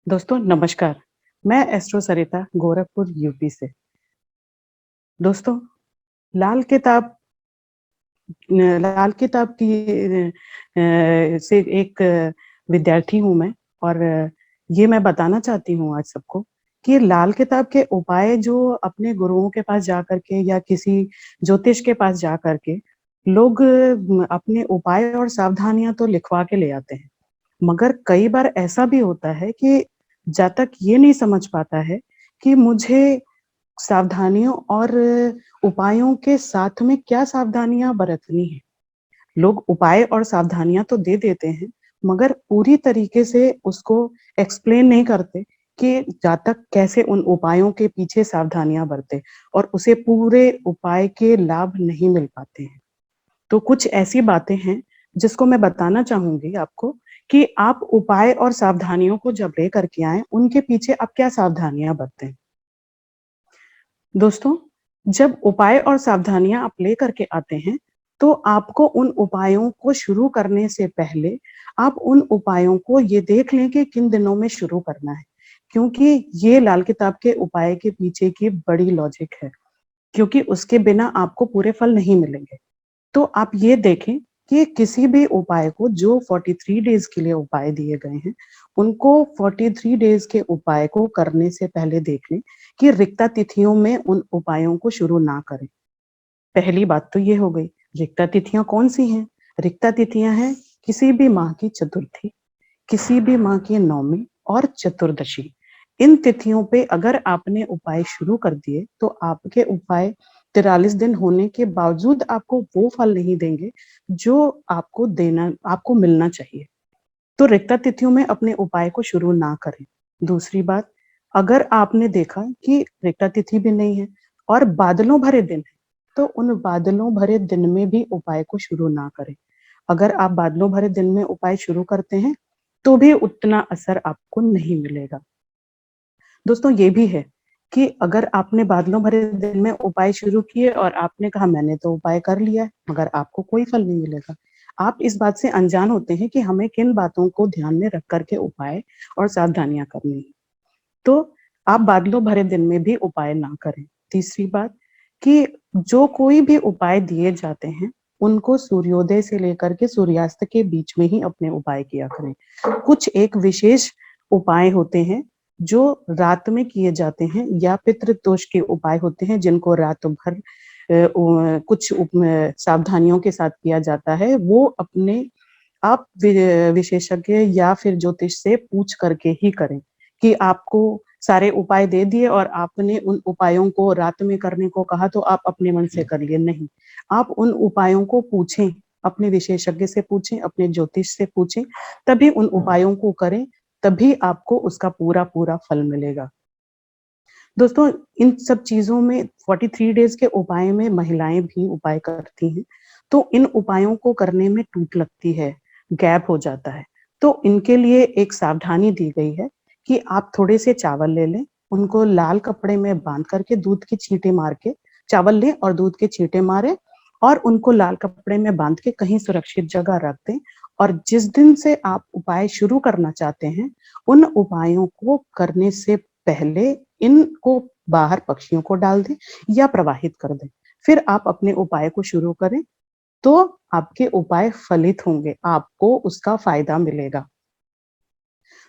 दोस्तों नमस्कार। मैं एस्ट्रो सरिता गोरखपुर यूपी से। दोस्तों लाल किताब लाल किताब की से एक विद्यार्थी हूँ मैं। और ये मैं बताना चाहती हूँ आज सबको कि लाल किताब के उपाय जो अपने गुरुओं के पास जा करके या किसी ज्योतिष के पास जा करके लोग अपने उपाय और सावधानियां तो लिखवा के ले आते हैं, मगर कई बार ऐसा भी होता है कि जब तक ये नहीं समझ पाता है कि मुझे सावधानियों और उपायों के साथ में क्या सावधानियां बरतनी है। लोग उपाय और सावधानियां तो दे देते हैं, मगर पूरी तरीके से उसको एक्सप्लेन नहीं करते कि जब तक कैसे उन उपायों के पीछे सावधानियां बरते और उसे पूरे उपाय के लाभ नहीं मिल पाते हैं। तो कुछ ऐसी बातें हैं जिसको मैं बताना चाहूंगी आपको कि आप उपाय और सावधानियों को जब लेकर के आए, उनके पीछे आप क्या सावधानियां बरतें। दोस्तों, जब उपाय और सावधानियां आप लेकर के आते हैं, तो आपको उन उपायों को शुरू करने से पहले आप उन उपायों को ये देख लें कि किन दिनों में शुरू करना है, क्योंकि ये लाल किताब के उपाय के पीछे की बड़ी लॉजिक है, क्योंकि उसके बिना आपको पूरे फल नहीं मिलेंगे। तो आप ये देखें कि किसी भी उपाय को जो 43 डेज के लिए उपाय दिए गए हैं, उनको 43 डेज के उपाय को करने से पहले देख लें कि रिक्ता तिथियों में उन उपायों को शुरू ना करें। पहली बात तो ये हो गई। रिक्ता तिथियां कौन सी हैं? रिक्ता तिथियां हैं किसी भी माह की चतुर्थी, किसी भी माह की नौमी और चतुर्दशी। इन तिथियों पे अगर आपने उपाय शुरू कर दिए तो आपके उपाय 43 दिन होने के बावजूद आपको वो फल नहीं देंगे जो आपको मिलना चाहिए। तो रिक्ता तिथियों में अपने उपाय को शुरू ना करें। दूसरी बात, अगर आपने देखा कि रिक्ता तिथि भी नहीं है और बादलों भरे दिन है, तो उन बादलों भरे दिन में भी उपाय को शुरू ना करें। अगर आप बादलों भरे दिन में उपाय शुरू करते हैं, तो भी उतना असर आपको नहीं मिलेगा। दोस्तों ये भी है कि अगर आपने बादलों भरे दिन में उपाय शुरू किए और आपने कहा मैंने तो उपाय कर लिया है, मगर आपको कोई फल नहीं मिलेगा। आप इस बात से अनजान होते हैं कि हमें किन बातों को ध्यान में रख करके उपाय और सावधानियां करनी है। तो आप बादलों भरे दिन में भी उपाय ना करें। तीसरी बात कि जो कोई भी उपाय दिए जाते हैं, उनको सूर्योदय से लेकर के सूर्यास्त के बीच में ही अपने उपाय किया करें। कुछ एक विशेष उपाय होते हैं जो रात में किए जाते हैं, या पितृदोष के उपाय होते हैं जिनको रात भर कुछ सावधानियों के साथ किया जाता है। वो अपने आप विशेषज्ञ या फिर ज्योतिष से पूछ करके ही करें कि आपको सारे उपाय दे दिए और आपने उन उपायों को रात में करने को कहा तो आप अपने मन से कर लिए। नहीं, आप उन उपायों को पूछें, अपने विशेषज्ञ से पूछें, अपने ज्योतिष से पूछें, तभी उन उपायों को करें, तभी आपको उसका पूरा पूरा फल मिलेगा। दोस्तों इन सब चीजों में 43 डेज के उपाय में महिलाएं भी उपाय करती हैं, तो इन उपायों को करने में टूट लगती है, गैप हो जाता है। तो इनके लिए एक सावधानी दी गई है कि आप थोड़े से चावल ले लें, उनको लाल कपड़े में बांध करके दूध की छींटे मार के, चावल लें और दूध के छींटे मारे और उनको लाल कपड़े में बांध के कहीं सुरक्षित जगह रख दें। और जिस दिन से आप उपाय शुरू करना चाहते हैं, उन उपायों को करने से पहले इनको बाहर पक्षियों को डाल दें या प्रवाहित कर दें। फिर आप अपने उपाय को शुरू करें, तो आपके उपाय फलित होंगे, आपको उसका फायदा मिलेगा।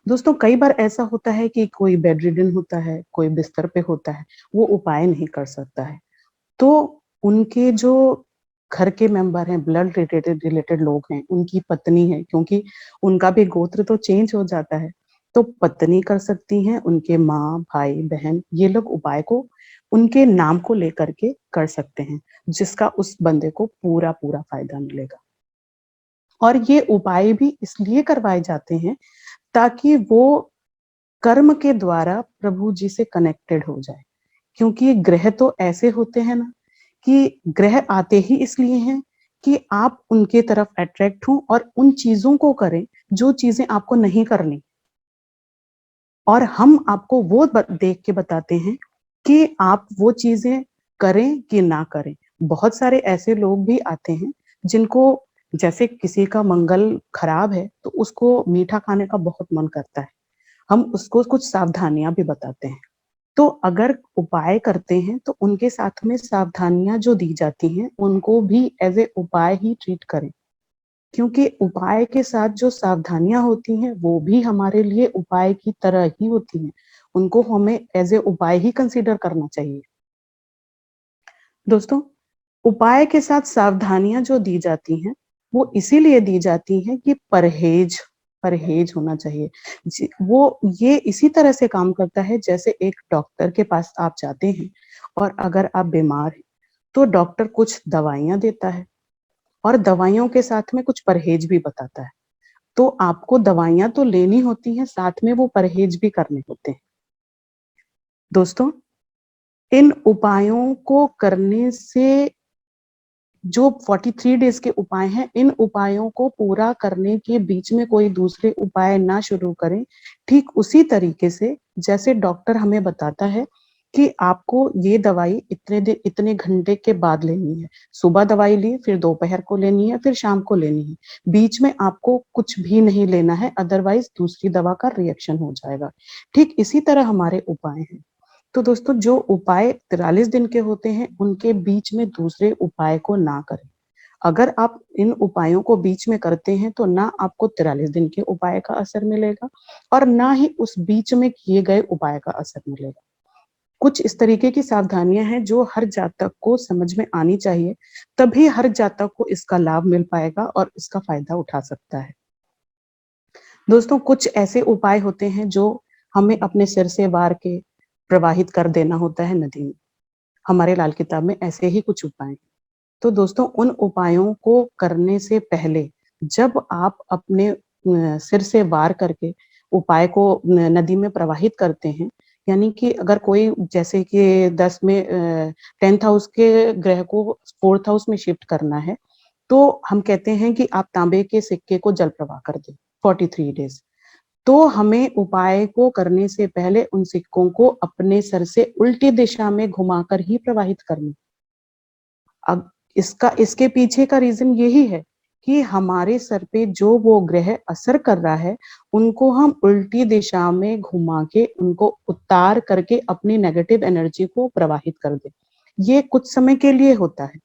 दोस्तों कई बार ऐसा होता है कि कोई बेड रिडन होता है, कोई बिस्तर पे होता है, वो उपाय नहीं कर सकता है। तो उनके जो घर के मेंबर हैं, ब्लड रिलेटेड रिलेटेड लोग हैं, उनकी पत्नी है, क्योंकि उनका भी गोत्र तो चेंज हो जाता है, तो पत्नी कर सकती हैं, उनके माँ, भाई, बहन, ये लोग उपाय को उनके नाम को लेकर के कर सकते हैं, जिसका उस बंदे को पूरा पूरा फायदा मिलेगा। और ये उपाय भी इसलिए करवाए जाते हैं ताकि वो कर्म के द्वारा प्रभु जी से कनेक्टेड हो जाए। क्योंकि ग्रह तो ऐसे होते हैं ना कि ग्रह आते ही इसलिए हैं कि आप उनके तरफ अट्रैक्ट हों और उन चीजों को करें जो चीजें आपको नहीं करनी। और हम आपको वो देख के बताते हैं कि आप वो चीजें करें कि ना करें। बहुत सारे ऐसे लोग भी आते हैं जिनको, जैसे किसी का मंगल खराब है तो उसको मीठा खाने का बहुत मन करता है, हम उसको कुछ सावधानियां भी बताते हैं। तो अगर उपाय करते हैं तो उनके साथ में सावधानियां जो दी जाती हैं उनको भी एज ए उपाय ही ट्रीट करें, क्योंकि उपाय के साथ जो सावधानियां होती हैं वो भी हमारे लिए उपाय की तरह ही होती हैं। उनको हमें एज ए उपाय ही कंसीडर करना चाहिए। दोस्तों, उपाय के साथ सावधानियां जो दी जाती हैं वो इसीलिए दी जाती हैं कि परहेज परहेज होना चाहिए। वो ये इसी तरह से काम करता है जैसे एक डॉक्टर के पास आप जाते हैं और अगर आप बीमार हैं तो डॉक्टर कुछ दवाइयां देता है और दवाइयों के साथ में कुछ परहेज भी बताता है। तो आपको दवाइयां तो लेनी होती हैं, साथ में वो परहेज भी करने होते हैं। दोस्तों, इन उपायों को करने से जो 43 डेज के उपाय हैं, इन उपायों को पूरा करने के बीच में कोई दूसरे उपाय ना शुरू करें। ठीक उसी तरीके से जैसे डॉक्टर हमें बताता है कि आपको ये दवाई इतने घंटे के बाद लेनी है। सुबह दवाई ली, फिर दोपहर को लेनी है, फिर शाम को लेनी है। बीच में आपको कुछ भी नहीं लेना है, अदरवाइज दूसरी दवा का रिएक्शन हो जाएगा। ठीक इसी तरह हमारे उपाय हैं। तो दोस्तों, जो उपाय 43 दिन के होते हैं उनके बीच में दूसरे उपाय को ना करें। अगर आप इन उपायों को बीच में करते हैं तो ना आपको 43 दिन के उपाय का असर मिलेगा और ना ही उस बीच में किए गए उपाय का असर मिलेगा। कुछ इस तरीके की सावधानियां हैं जो हर जातक को समझ में आनी चाहिए, तभी हर जातक को इसका लाभ मिल पाएगा और इसका फायदा उठा सकता है। दोस्तों, कुछ ऐसे उपाय होते हैं जो हमें अपने सिर से वार के प्रवाहित कर देना होता है नदी में। हमारे लाल किताब में ऐसे ही कुछ उपाय हैं। तो दोस्तों, उन उपायों को करने से पहले जब आप अपने सिर से वार करके उपाय को नदी में प्रवाहित करते हैं, यानी कि अगर कोई जैसे कि 10 में 10th हाउस के ग्रह को 4th हाउस में शिफ्ट करना है, तो हम कहते हैं कि आप तांबे के सिक्के को जल प्रवाह कर दें 43 डेज। तो हमें उपाय को करने से पहले उन सिक्कों को अपने सर से उल्टी दिशा में घुमाकर ही प्रवाहित करना। अब इसके पीछे का रीजन यही है कि हमारे सर पे जो वो ग्रह असर कर रहा है उनको हम उल्टी दिशा में घुमा के उनको उतार करके अपनी नेगेटिव एनर्जी को प्रवाहित कर दे। ये कुछ समय के लिए होता है,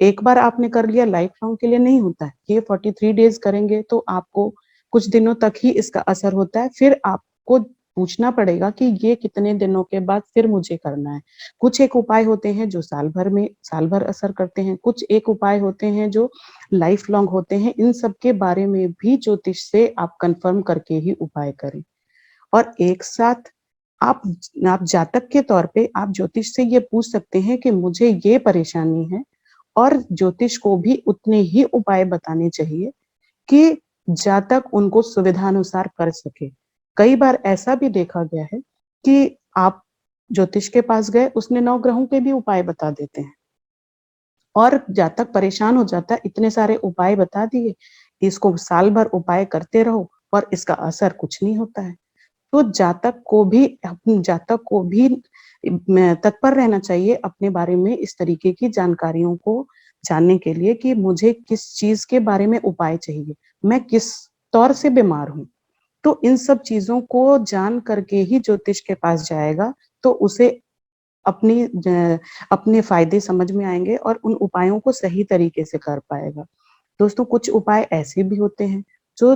एक बार आपने कर लिया, लाइफ लॉन्ग के लिए नहीं होता है। ये 43 डेज करेंगे तो आपको कुछ दिनों तक ही इसका असर होता है, फिर आपको पूछना पड़ेगा कि ये कितने दिनों के बाद फिर मुझे करना है। कुछ एक उपाय होते हैं जो साल भर असर करते हैं, कुछ एक उपाय होते हैं जो लाइफ लॉन्ग होते हैं। इन सब के बारे में भी ज्योतिष से आप कंफर्म करके ही उपाय करें। और एक साथ आप आप जातक के तौर पे आप ज्योतिष से ये पूछ सकते हैं कि मुझे ये परेशानी है, और ज्योतिष को भी उतने ही उपाय बताने चाहिए कि जातक उनको सुविधानुसार कर सके। कई बार ऐसा भी देखा गया है कि आप ज्योतिष के पास गए, उसने 9 ग्रहों के भी उपाय बता देते हैं और जातक परेशान हो जाता है, इतने सारे उपाय बता दिए, इसको साल भर उपाय करते रहो और इसका असर कुछ नहीं होता है। तो जातक को भी तत्पर रहना चाहिए अपने बारे में इस तरीके की जानकारियों को जानने के लिए कि मुझे किस चीज के बारे में उपाय चाहिए, मैं किस तौर से बीमार हूँ। तो इन सब चीजों को जान करके ही ज्योतिष के पास जाएगा तो उसे अपने फायदे समझ में आएंगे और उन उपायों को सही तरीके से कर पाएगा। दोस्तों, कुछ उपाय ऐसे भी होते हैं जो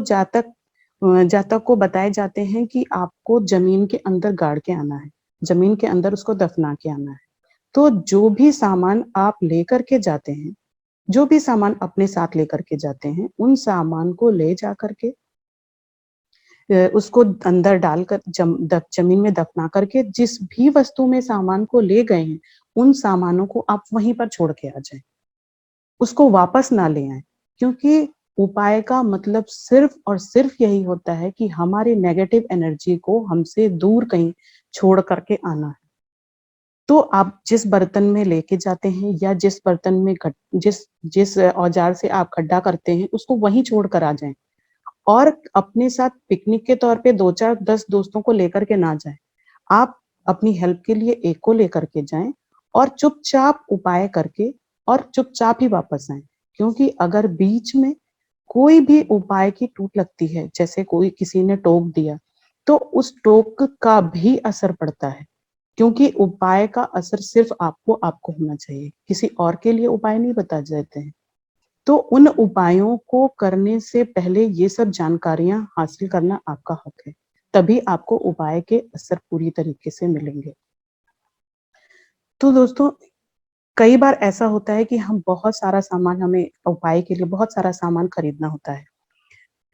जातक को बताए जाते हैं कि आपको जमीन के अंदर गाड़ के आना है, जमीन के अंदर उसको दफना के आना है। तो जो भी सामान आप लेकर के जाते हैं, जो भी सामान अपने साथ लेकर के जाते हैं, उन सामान को ले जा करके उसको अंदर डालकर जमीन में दफना करके जिस भी वस्तु में सामान को ले गए हैं, उन सामानों को आप वहीं पर छोड़ के आ जाएं, उसको वापस ना ले आए। क्योंकि उपाय का मतलब सिर्फ और सिर्फ यही होता है कि हमारी नेगेटिव एनर्जी को हमसे दूर कहीं छोड़ करके आना है। तो आप जिस बर्तन में लेके जाते हैं या जिस बर्तन में जिस जिस औजार से आप खड्डा करते हैं उसको वहीं छोड़ कर आ जाएं और अपने साथ पिकनिक के तौर पे 2 4 10 दोस्तों को लेकर के ना जाएं। आप अपनी हेल्प के लिए एक को लेकर के जाएं और चुपचाप उपाय करके और चुपचाप ही वापस आए। क्योंकि अगर बीच में कोई भी उपाय की टूट लगती है, जैसे कोई किसी ने टोक दिया, तो उस टोक का भी असर पड़ता है, क्योंकि उपाय का असर सिर्फ आपको होना चाहिए, किसी और के लिए उपाय नहीं बता जाते हैं। तो उन उपायों को करने से पहले ये सब जानकारियां हासिल करना आपका हक है, तभी आपको उपाय के असर पूरी तरीके से मिलेंगे। तो दोस्तों, कई बार ऐसा होता है कि हम बहुत सारा सामान, हमें उपाय के लिए बहुत सारा सामान खरीदना होता है,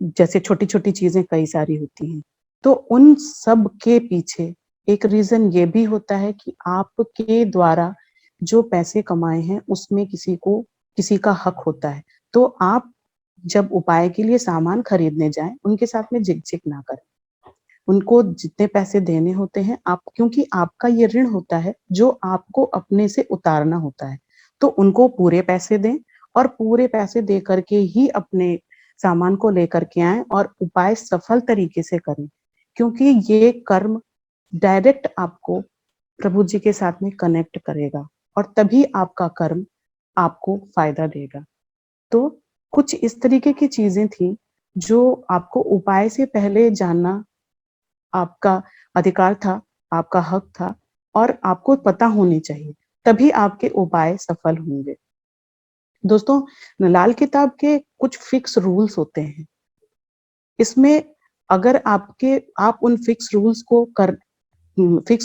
जैसे छोटी-छोटी चीजें कई सारी होती हैं। तो उन सब के पीछे एक रीज़न ये भी होता है कि आपके द्वारा जो पैसे कमाए हैं, उसमें किसी का हक होता है। तो आप जब उपाय के लिए सामान खरीदने जाएँ, उनके साथ में झिक-झिक ना करें। उनको जितने पैसे देने होते हैं, आप, क्योंकि आपका ये ऋण होता है जो आपको अपने से उतारना होता है। तो उनको पूरे पैसे दें और पूरे पैसे दे कर के ही अपने सामान को लेकर के आएँ और उपाय सफल तरीके से करें। क्योंकि ये कर्म डायरेक्ट आपको प्रभु जी के साथ में कनेक्ट करेगा और तभी आपका कर्म आपको फ़ायदा देगा। तो कुछ इस तरीके की चीज़ें थी जो आपको उपाय से पहले जानना आपका अधिकार था, आपका हक था और आपको पता होनी चाहिए, तभी आपके उपाय सफल होंगे। दोस्तों, लाल किताब के कुछ फिक्स रूल्स होते हैं। इसमें अगर आप उन फिक्स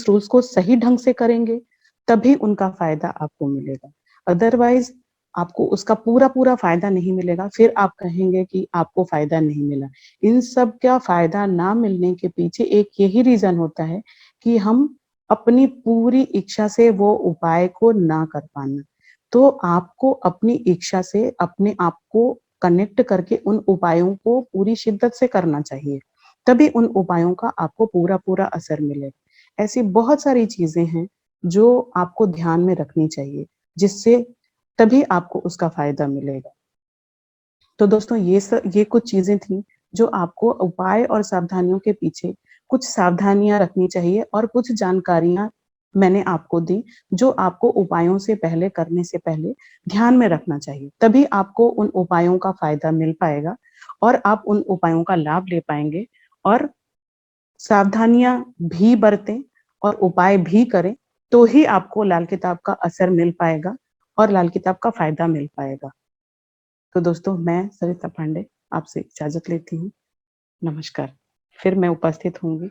रूल्स को सही ढंग से करेंगे, तभी उनका फ़ायदा आपको मिलेगा। अदरवाइज़ आपको उसका पूरा-पूरा फ़ायदा नहीं मिलेगा, फिर आप कहेंगे कि आपको फ़ायदा नहीं मिला। इन सब का फ़ायदा ना मिलने के पीछे एक यही रीज़न होता है कि हम अपनी पूरी इच्छा से वो उपाय को ना कर पाना। तो आपको अपनी इच्छा से अपने आप को कनेक्ट करके उन उपायों को पूरी शिद्दत से करना चाहिए, तभी उन उपायों का आपको पूरा-पूरा असर मिलेगा। ऐसी बहुत सारी चीज़ें हैं, जो आपको ध्यान में रखनी चाहिए, जिससे तभी आपको उसका फ़ायदा मिलेगा। तो दोस्तों, ये कुछ चीज़ें थी, जो आपको उपाय और सावधानियों के पीछे कुछ सावधानियाँ रखनी चाहिए और कुछ जानकारियाँ मैंने आपको दी, जो आपको उपायों से पहले करने से पहले ध्यान में रखना चाहिए। तभी आपको उन उपायों का फ़ायदा मिल पाएगा और आप उन उपायों का लाभ ले पाएँगे और सावधानियाँ भी बरतें और उपाय भी करें, तो ही आपको लाल किताब का असर मिल पाएगा और लाल किताब का फ़ायदा मिल पाएगा। तो दोस्तों, मैं सरिता पांडे आपसे इजाज़त लेती हूँ। नमस्कार। फिर मैं उपस्थित होंगी